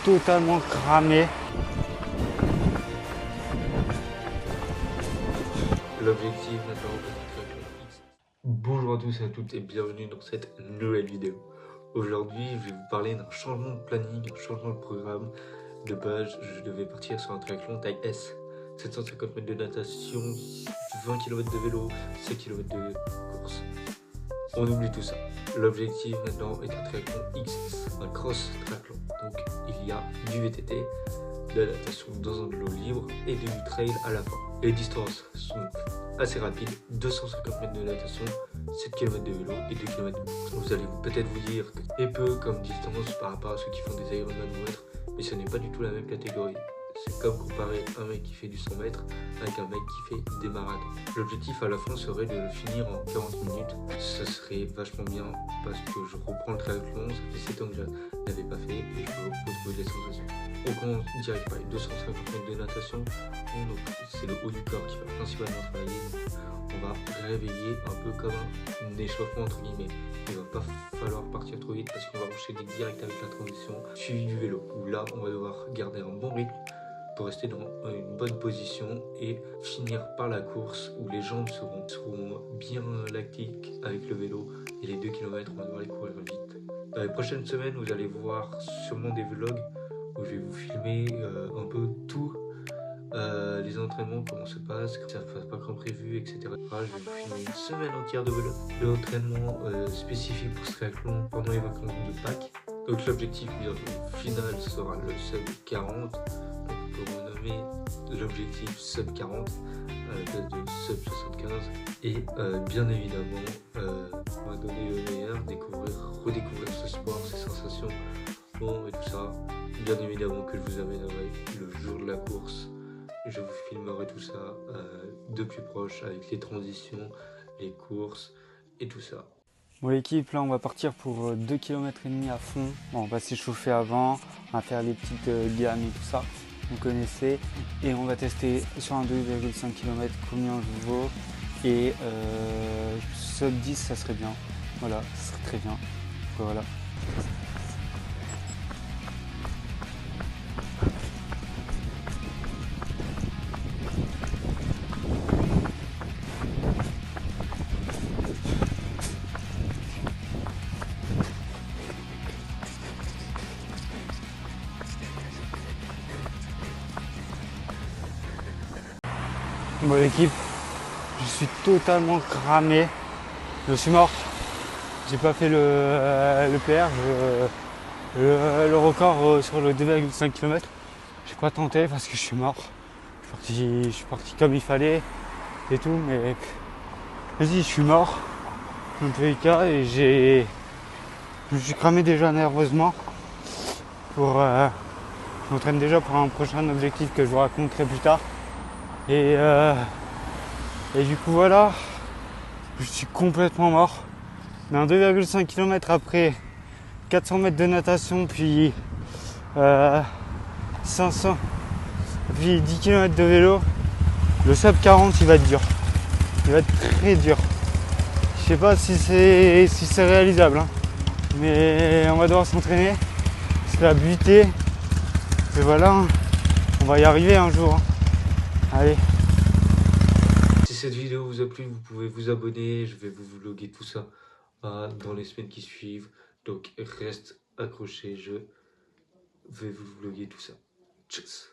totalement cramé. L'objectif maintenant de X. Bonjour à tous et à toutes et bienvenue dans cette nouvelle vidéo. Aujourd'hui, je vais vous parler d'un changement de planning, un changement de programme. De base, je devais partir sur un triathlon taille S, 750 mètres de natation, 20 km de vélo, 7 km de course. On oublie tout ça. L'objectif maintenant est un triathlon XS, un cross triathlon. Donc il y a du VTT, de la natation dans un lot libre et du trail à la fin. Les distances sont assez rapides, 250 mètres de natation, 7 km de vélo et 2 km de course. Vous allez peut-être vous dire que c'est peu comme distance par rapport à ceux qui font des Ironman ou autres, mais ce n'est pas du tout la même catégorie. C'est comme comparer un mec qui fait du 100 mètres avec un mec qui fait des marathons. L'objectif à la fin serait de le finir en 40 minutes. Ce serait vachement bien parce que je reprends le triathlon, ça fait 7 ans que je n'avais pas fait et je veux retrouver des sensations. On commence direct par les 250 mètres de natation. C'est le haut du corps qui va principalement travailler. On va réveiller un peu comme un échauffement entre guillemets. Il va pas falloir partir trop vite parce qu'on va enchaîner direct avec la transition suivie du vélo. Où là, on va devoir garder un bon rythme pour rester dans une bonne position et finir par la course où les jambes seront bien lactiques avec le vélo et les 2 km, on va devoir les courir vite. Dans les prochaines semaines, vous allez voir sûrement des vlogs où je vais vous filmer un peu tout, les entraînements, comment ça se passe, que ça ne se passe pas comme prévu, etc. Je vais vous filmer une semaine entière de vélo, de l'entraînement spécifique pour ce triathlon pendant les vacances de Pâques. Donc l'objectif final sera le sub 40, donc pour renommer l'objectif sub 40, de sub 75, et bien évidemment on va donner le meilleur, redécouvrir ce sport, ses sensations, bon et tout ça. Bien évidemment que je vous amènerai le jour de la course, je vous filmerai tout ça de plus proche avec les transitions, les courses et tout ça. Bon l'équipe, là on va partir pour 2,5 km à fond. Bon, on va s'échauffer avant, on va faire les petites gammes et tout ça, vous connaissez. Et on va tester sur un 2,5 km combien je vaux. Et sub 10 ça serait bien. Voilà, ça serait très bien. Voilà. Bon l'équipe, je suis totalement cramé, je suis mort, j'ai pas fait le PR, le record sur le 2,5 km, j'ai pas tenté parce que je suis mort, je suis parti comme il fallait et tout, mais vas-y je suis mort dans tous les cas et je me suis cramé déjà nerveusement pour, je m'entraîne déjà pour un prochain objectif que je vous raconterai plus tard. Et du coup voilà, je suis complètement mort. Mais un 2,5 km après 400 mètres de natation, puis 500, puis 10 km de vélo, le sub 40 il va être dur. Il va être très dur. Je sais pas si c'est réalisable, hein. Mais on va devoir s'entraîner, se la buter. Et voilà, hein. On va y arriver un jour, hein. Allez. Si cette vidéo vous a plu, vous pouvez vous abonner, je vais vous vlogger tout ça dans les semaines qui suivent. Donc reste accroché, je vais vous vlogger tout ça. Tchuss.